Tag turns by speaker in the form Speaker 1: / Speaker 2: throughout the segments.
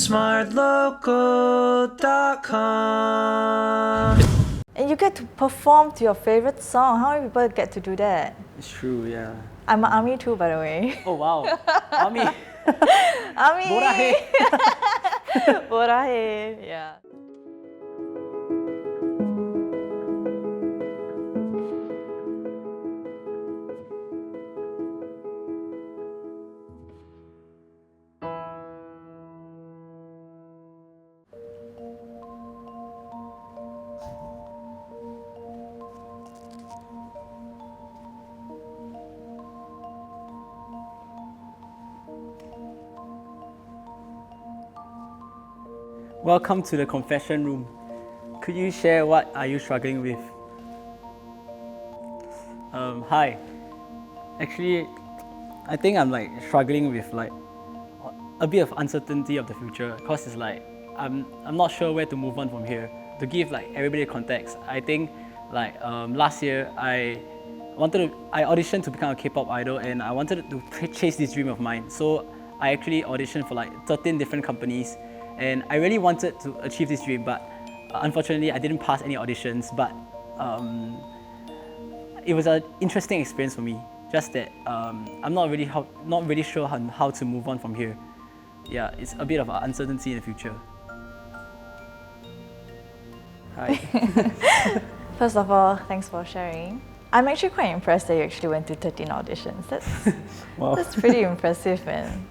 Speaker 1: smartlocal.com.
Speaker 2: And you get to perform to your favorite song. How many people get to do that?
Speaker 3: It's true, yeah.
Speaker 2: I'm an ARMY too, by the way.
Speaker 3: Oh wow, Ami.
Speaker 2: ARMY!
Speaker 3: Borahe.
Speaker 2: Borahe, yeah.
Speaker 3: Welcome to the confession room. Could you share what are you struggling with? Hi. Actually, I think I'm like struggling with like a bit of uncertainty of the future, because it's like I'm not sure where to move on from here. To give like everybody context, I think like last year I auditioned to become a K-pop idol, and I wanted to chase this dream of mine. So I actually auditioned for like 13 different companies, and I really wanted to achieve this dream, but unfortunately I didn't pass any auditions. But it was an interesting experience for me. Just that I'm not really sure how to move on from here. Yeah, it's a bit of uncertainty in the future. Hi.
Speaker 2: First of all, thanks for sharing. I'm actually quite impressed that you actually went to 13 auditions.
Speaker 3: Wow.
Speaker 2: That's pretty impressive, man.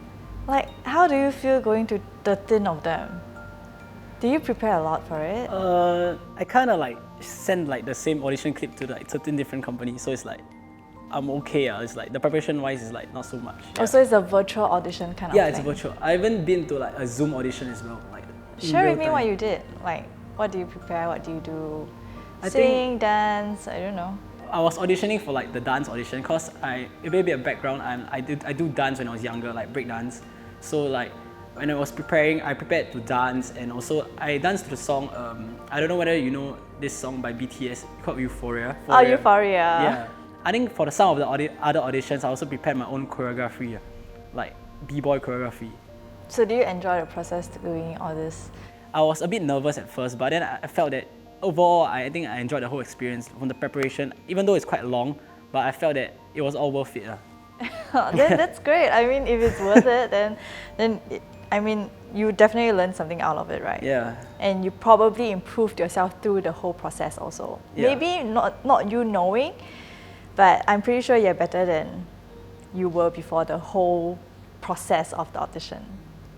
Speaker 2: Like, how do you feel going to 13 of them? Do you prepare a lot for it?
Speaker 3: I kind of like send like the same audition clip to like 13 different companies, so it's like I'm okay. It's like the preparation wise is like not so much. Yeah.
Speaker 2: Oh, so it's a virtual audition kind of
Speaker 3: Yeah,
Speaker 2: thing?
Speaker 3: it's virtual. I haven't been to like a Zoom audition as well. Like
Speaker 2: Share with me what you did. Like, what do you prepare? What do you do?
Speaker 3: I
Speaker 2: Sing, dance, I don't know.
Speaker 3: I was auditioning for like the dance audition, because it may be a background. I do dance when I was younger, like break dance. So like when I was preparing, I prepared to dance, and also I danced to the song. I don't know whether you know this song by BTS called Euphoria.
Speaker 2: Oh, Euphoria.
Speaker 3: Yeah. I think for some of the other auditions, I also prepared my own choreography, like b-boy choreography.
Speaker 2: So do you enjoy the process doing all this?
Speaker 3: I was a bit nervous at first, but then I felt that overall, I think I enjoyed the whole experience from the preparation, even though it's quite long, but I felt that it was all worth it.
Speaker 2: That's great. I mean, if it's worth it, I mean, you definitely learned something out of it, right?
Speaker 3: Yeah.
Speaker 2: And you probably improved yourself through the whole process also.
Speaker 3: Yeah.
Speaker 2: Maybe not you knowing, but I'm pretty sure you're better than you were before the whole process of the audition.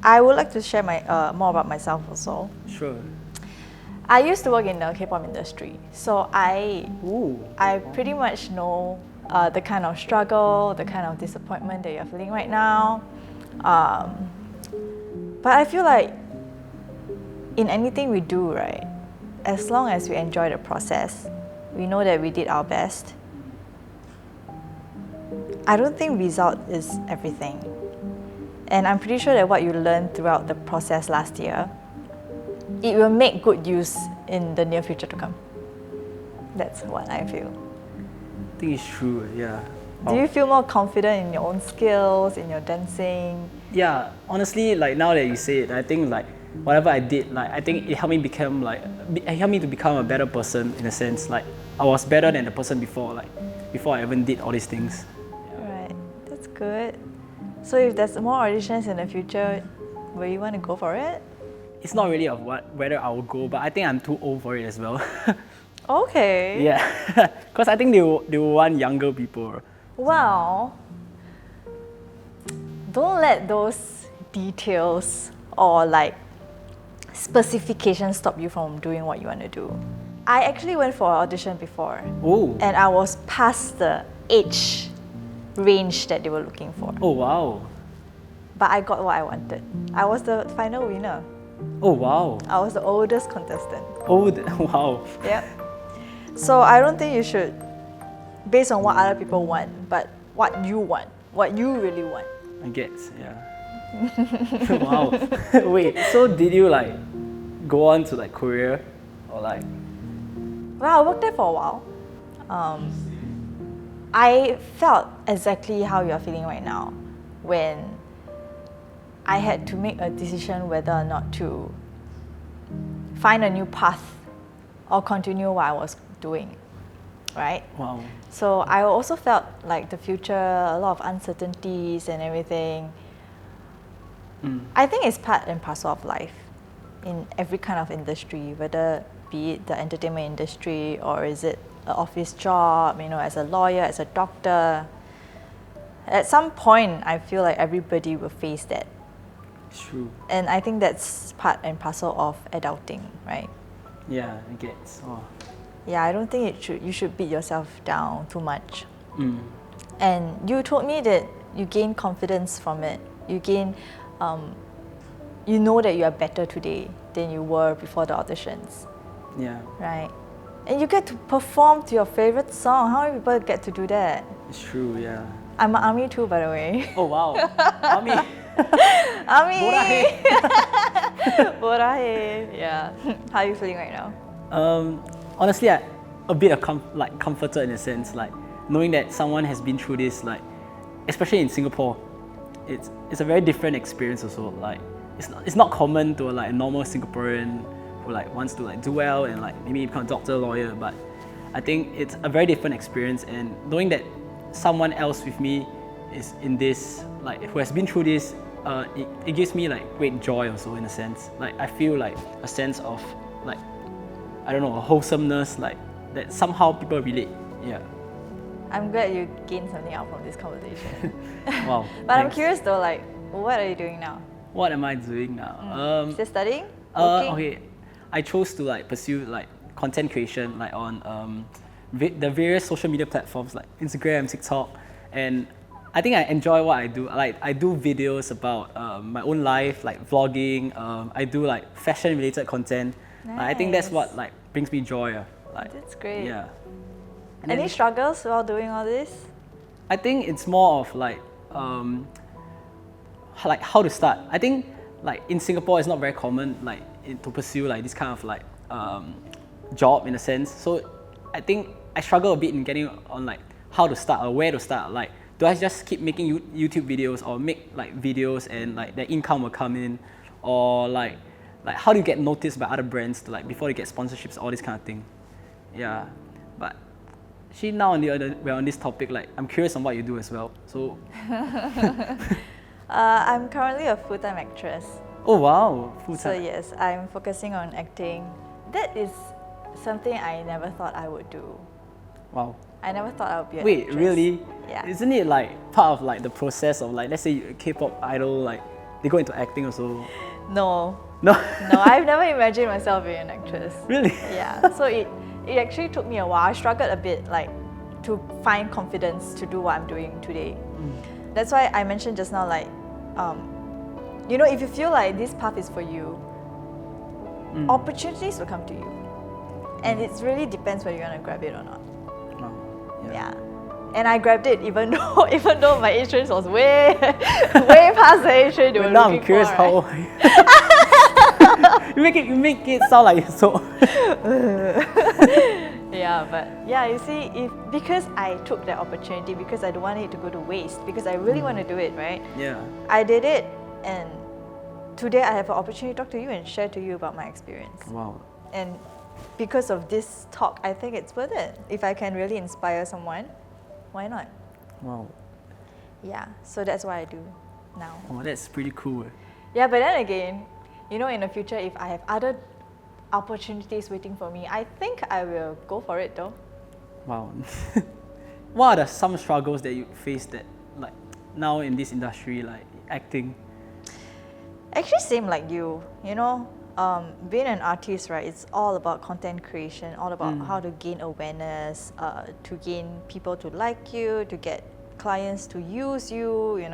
Speaker 2: I would like to share more about myself also.
Speaker 3: Sure.
Speaker 2: I used to work in the K-pop industry, so I pretty much know the kind of struggle, the kind of disappointment that you're feeling right now. But I feel like in anything we do, right, as long as we enjoy the process, we know that we did our best. I don't think result is everything. And I'm pretty sure that what you learned throughout the process last year, it will make good use in the near future to come. That's what I feel.
Speaker 3: I think it's true, yeah.
Speaker 2: Do you feel more confident in your own skills, in your dancing?
Speaker 3: Yeah, honestly, like now that you say it, I think like whatever I did, like I think it helped me to become a better person in a sense. Like I was better than the person before I even did all these things.
Speaker 2: Right, that's good. So if there's more auditions in the future, will you want to go for it?
Speaker 3: It's not really of whether I will go, but I think I'm too old for it as well.
Speaker 2: Okay.
Speaker 3: Yeah, because I think they will want younger people.
Speaker 2: Well, don't let those details or like specifications stop you from doing what you want to do. I actually went for an audition before.
Speaker 3: Oh.
Speaker 2: And I was past the age range that they were looking for.
Speaker 3: Oh wow.
Speaker 2: But I got what I wanted. I was the final winner.
Speaker 3: Oh wow.
Speaker 2: I was the oldest contestant.
Speaker 3: Oh wow.
Speaker 2: Yep. So I don't think you should, based on what other people want, but what you want, what you really want.
Speaker 3: I guess, yeah. Wow. Wait, so did you like go on to like Korea or like?
Speaker 2: Well, I worked there for a while. I felt exactly how you're feeling right now when I had to make a decision whether or not to find a new path or continue what I was doing, right?
Speaker 3: Wow.
Speaker 2: So I also felt like the future, a lot of uncertainties and everything. I think it's part and parcel of life in every kind of industry, whether be it the entertainment industry or is it an office job, as a lawyer, as a doctor. At some point, I feel like everybody will face that.
Speaker 3: It's true.
Speaker 2: And I think that's part and parcel of adulting, right?
Speaker 3: Yeah, I guess. Oh.
Speaker 2: Yeah, I don't think you should beat yourself down too much. And you told me that you gain confidence from it. You gain, you know that you are better today than you were before the auditions,
Speaker 3: Yeah,
Speaker 2: right? And you get to perform to your favorite song. How many people get to do that?
Speaker 3: it's true, yeah.
Speaker 2: I'm an ARMY too, by the way.
Speaker 3: Oh, wow. Mami.
Speaker 2: ARMY!
Speaker 3: Borahe.
Speaker 2: Borahe. Yeah. How are you feeling right now?
Speaker 3: Honestly, a bit of comforted in a sense, like knowing that someone has been through this, like especially in Singapore, it's a very different experience also. Like it's not common to like a normal Singaporean who like wants to like do well and like maybe become a doctor, lawyer, but I think it's a very different experience, and knowing that someone else with me is in this, like who has been through this, it gives me like great joy also in a sense. Like I feel like a sense of like, I don't know, a wholesomeness, like that somehow people relate. Yeah.
Speaker 2: I'm glad you gained something out from this conversation.
Speaker 3: Wow.
Speaker 2: But I'm
Speaker 3: thanks.
Speaker 2: curious though, like, what are you doing now?
Speaker 3: What am I doing now?
Speaker 2: Still studying? Working?
Speaker 3: Okay, I chose to like pursue like content creation, like on the various social media platforms like Instagram, TikTok, and I think I enjoy what I do. Like I do videos about my own life, like vlogging. I do like fashion related content. I think that's what like brings me joy. Like
Speaker 2: That's great.
Speaker 3: yeah. And
Speaker 2: Any
Speaker 3: then
Speaker 2: struggles while doing all this?
Speaker 3: I think it's more of like how to start. I think like in Singapore it's not very common like to pursue like this kind of like job in a sense. So I think I struggle a bit in getting on like how to start or where to start. Like do I just keep making YouTube videos or make like videos and like the income will come in, or like how do you get noticed by other brands to like before you get sponsorships, all this kind of thing. Yeah, but actually now we're on this topic, like I'm curious on what you do as well. So
Speaker 2: I'm currently a full-time actress.
Speaker 3: oh wow, full
Speaker 2: So
Speaker 3: time.
Speaker 2: yes, I'm focusing on acting. That is something I never thought I would do.
Speaker 3: Wow.
Speaker 2: I never thought I would be an
Speaker 3: Wait,
Speaker 2: actress.
Speaker 3: really?
Speaker 2: Yeah.
Speaker 3: Isn't it like part of like the process of like, let's say a K-pop idol, like they go into acting also?
Speaker 2: No.
Speaker 3: No.
Speaker 2: No, I've never imagined myself being an actress.
Speaker 3: Really?
Speaker 2: Yeah. So it actually took me a while. I struggled a bit like to find confidence to do what I'm doing today. That's why I mentioned just now, like, if you feel like this path is for you, opportunities will come to you. And it really depends whether you want to grab it or not.
Speaker 3: Wow.
Speaker 2: Yeah. And I grabbed it even though my age range was way past the age range they were
Speaker 3: But now
Speaker 2: looking
Speaker 3: I'm curious
Speaker 2: for,
Speaker 3: how
Speaker 2: right?
Speaker 3: old are you? you make it sound like you're so.
Speaker 2: Yeah, but yeah, you see, because I took that opportunity, because I don't want it to go to waste, because I really want to do it, right?
Speaker 3: Yeah.
Speaker 2: I did it, and today I have an opportunity to talk to you and share to you about my experience.
Speaker 3: Wow.
Speaker 2: And because of this talk, I think it's worth it. If I can really inspire someone, why not?
Speaker 3: Wow.
Speaker 2: Yeah, so that's what I do now.
Speaker 3: Oh, that's pretty cool.
Speaker 2: Yeah, but then again, in the future, if I have other opportunities waiting for me, I think I will go for it though.
Speaker 3: Wow. What are some struggles that you face that like now in this industry, like acting?
Speaker 2: Actually, same like you. Being an artist, right? It's all about content creation, all about how to gain awareness, to gain people to like you, to get clients to use you.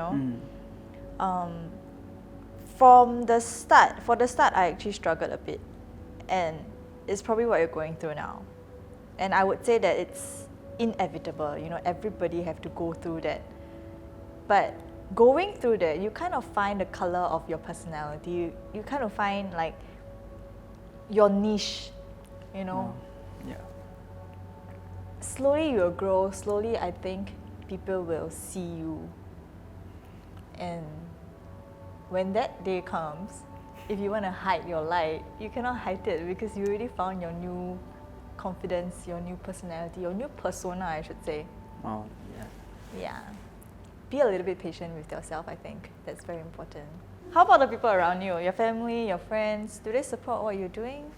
Speaker 2: For the start, I actually struggled a bit, and it's probably what you're going through now. And I would say that it's inevitable. Everybody have to go through that. But going through that, you kind of find the color of your personality. You kind of find like your niche,
Speaker 3: Yeah.
Speaker 2: Slowly you will grow. Slowly, I think people will see you, and when that day comes, if you want to hide your light, you cannot hide it because you already found your new confidence, your new personality, your new persona, I should say.
Speaker 3: Oh, yeah.
Speaker 2: Yeah. Be a little bit patient with yourself, I think. That's very important. How about the people around you? Your family, your friends? Do they support what you're doing?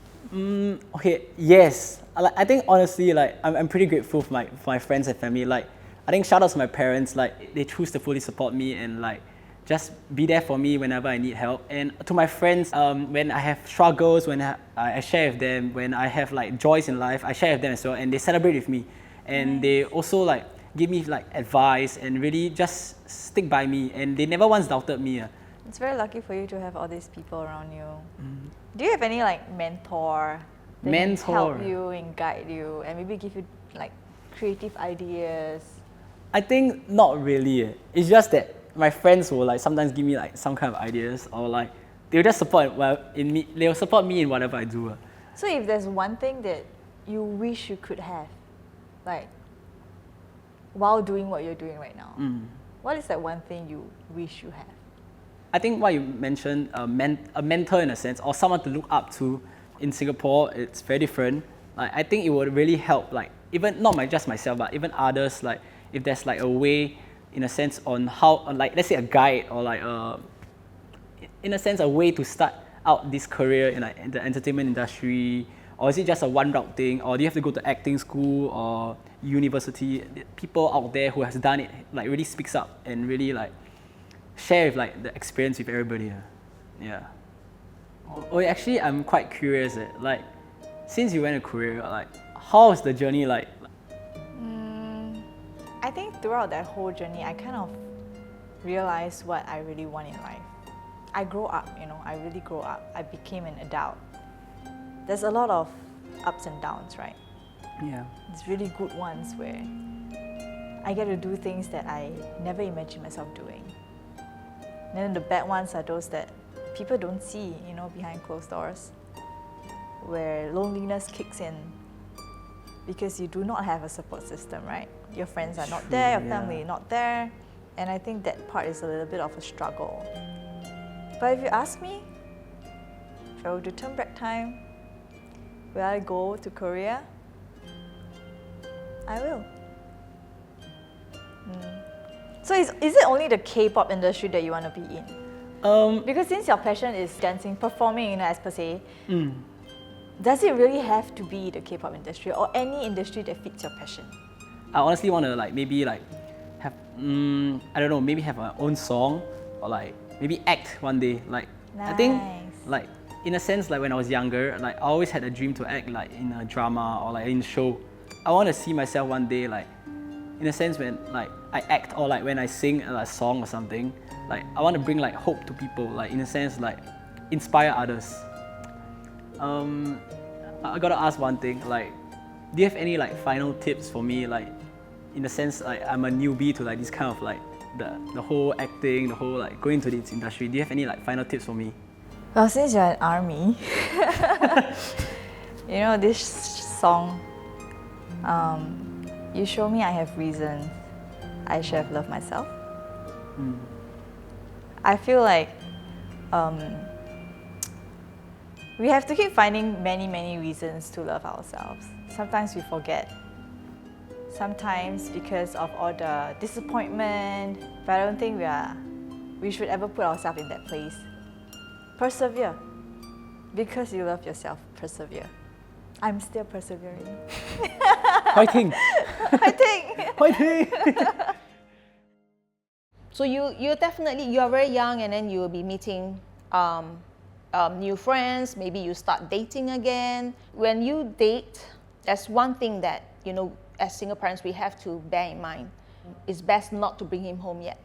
Speaker 3: Okay, yes. I think honestly, like I'm pretty grateful for my friends and family. Like, I think shout out to my parents. Like, they choose to fully support me and like just be there for me whenever I need help. And to my friends, when I have struggles, when I share with them. When I have like joys in life, I share with them as well, and they celebrate with me. And they also like give me like advice and really just stick by me. And they never once doubted me.
Speaker 2: It's very lucky for you to have all these people around you. Do you have any like mentor that can help you and guide you and maybe give you like creative ideas?
Speaker 3: I think not really. It's just that my friends will like sometimes give me like some kind of ideas, or like they'll just support in me. They'll support me in whatever I do.
Speaker 2: So if there's one thing that you wish you could have, like while doing what you're doing right now, what is that one thing you wish you have?
Speaker 3: I think what you mentioned, a mentor in a sense, or someone to look up to in Singapore, it's very different. Like, I think it would really help, like, even not just myself, but even others, like, if there's like a way, in a sense, on how, like, let's say a guide, or like, in a sense, a way to start out this career in, like, in the entertainment industry, or is it just a one route thing, or do you have to go to acting school or university? People out there who has done it, like, really speaks up and really, like, share with like the experience with everybody. Yeah. Oh, actually, I'm quite curious. Like, since you went to Korea, like, how was the journey like?
Speaker 2: I think throughout that whole journey, I kind of realized what I really want in life. I grow up, I really grow up. I became an adult. There's a lot of ups and downs, right?
Speaker 3: Yeah.
Speaker 2: There's really good ones where I get to do things that I never imagined myself doing. And then the bad ones are those that people don't see, behind closed doors, where loneliness kicks in because you do not have a support system, right? Your friends are not there, your family not there, and I think that part is a little bit of a struggle. But if you ask me, if I were to turn back time, will I go to Korea? I will. So is it only the K-pop industry that you want to be in? Because since your passion is dancing, performing, as per se, does it really have to be the K-pop industry or any industry that fits your passion?
Speaker 3: I honestly want to like maybe like have I don't know, maybe have my own song, or like maybe act one day. Like,
Speaker 2: nice.
Speaker 3: I think like in a sense, like when I was younger, like I always had a dream to act like in a drama or like in a show. I want to see myself one day like, in a sense, when like I act or like when I sing a song or something, like I want to bring like hope to people, like in a sense like inspire others. I gotta ask one thing, like, do you have any like final tips for me, like in the sense like I'm a newbie to like this kind of like the whole acting, the whole like going into this industry? Do you have any like final tips for me?
Speaker 2: Well, since you're an army, this song, you show me I have reasons I should have loved myself. I feel like we have to keep finding many, many reasons to love ourselves. Sometimes we forget. Sometimes because of all the disappointment, but I don't think we should ever put ourselves in that place. Persevere. Because you love yourself, persevere. I'm still persevering.
Speaker 3: Fighting!
Speaker 2: Fighting!
Speaker 3: Fighting!
Speaker 1: So you are very young, and then you will be meeting new friends. Maybe you start dating again. When you date, that's one thing that as single parents we have to bear in mind. It's best not to bring him home yet.